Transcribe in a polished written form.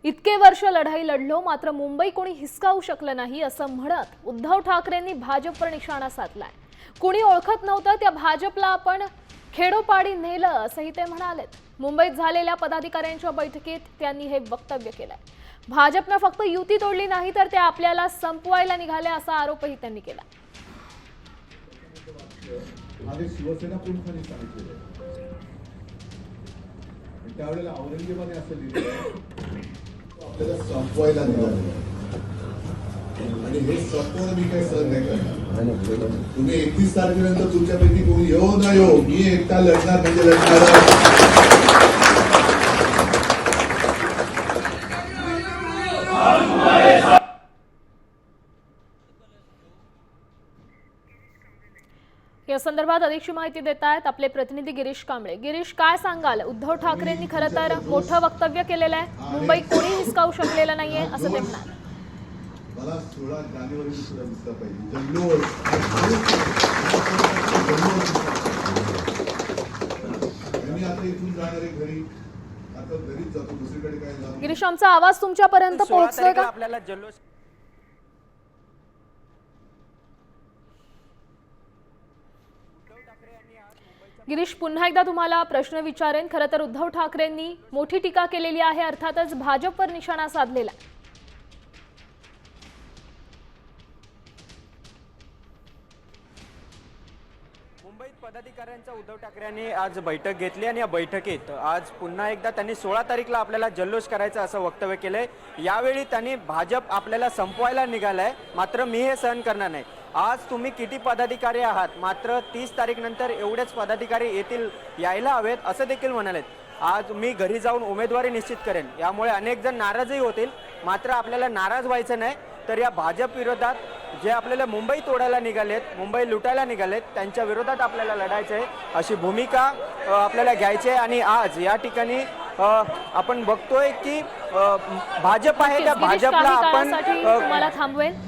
इतके वर्ष लढाई लढलो मात्र मुंबई कोणी हिसकावू शकलं नाही असं म्हणत उद्धव ठाकरेंनी भाजपवर निशाणा साधलाय। कोणी ओळखत नव्हतं त्या भाजपला आपण खेडोपाडी नेलं असंही ते म्हणालेत। मुंबईत झालेल्या पदाधिकाऱ्यांच्या बैठकीत त्यांनी हे वक्तव्य केलंय। भाजपनं फक्त युती तोडली नाही तर ते आपल्याला संपवायला निघाले असा आरोपही त्यांनी केला। शिवसेना प्रमुखांनी सांगितलेलं त्यावेळेला औरंगजेबाने असं लिहिलं आपल्याला संपवायला निघाले आणि हे संपवणं मी काही सहन नाही करणार। तुम्ही 31 तारखेनंतर तुमच्यापैकी कोणी येऊ ना येऊ मी एकटा लढणार म्हणजे लढणार। या संदर्भात अधिकची माहिती देत आहेत आपले प्रतिनिधी गिरीश कांबळे। गिरीश, काय सांगाल? उद्धव ठाकरेंनी खरं तर मोठं वक्तव्य केलेलं आहे। मुंबई कोणी हिसकावू शकलेलं नाहीये असं ते म्हणाले। मला 16 जानेवारी सुद्धा दिसला पाहिजे जल्लोष मी आता इथून जाणारे घरी आता घरीच जातो दुसरीकडे काय जातो। गिरीश, आमचा आवाज तुमच्यापर्यंत पोहोचतोय का? आपल्याला जल्लोष गिरीश, पुन्हा एकदा तुम्हाला प्रश्न विचारेन। खरं तर उद्धव ठाकरेंनी मोठी टीका केलेली आहे, अर्थातच भाजपवर निशाणा साधलेला। मुंबईत पदाधिकाऱ्यांचा उद्धव ठाकरे यांनी आज बैठक घेतली आणि या बैठकीत आज पुन्हा एकदा त्यांनी 16 तारीखला आपल्याला जल्लोष करायचं असं वक्तव्य केलंय। यावेळी त्यांनी भाजप आपल्याला संपवायला निघालाय मात्र मी हे सहन करणार नाही। आज तुम्ही किती पदाधिकारी आहात मात्र 30 तारीखनंतर एवढेच पदाधिकारी यायला हवेत असं देखील म्हणालेत। आज मी घरी जाऊन उमेदवारी निश्चित करेन, यामुळे अनेक जण नाराजही होतील मात्र आपल्याला नाराज व्हायचं नाही। तर या भाजप विरोधात जे आपल्याला मुंबई तोडायला निघालेत, मुंबई लुटायला निघालेत त्यांच्या विरोधात आपल्याला लढायचं आहे अशी भूमिका आपल्याला घ्यायची आहे। आणि आज या ठिकाणी आपण बघतोय की भाजप आहे त्या भाजपला आपण तुम्हाला थांबवेन।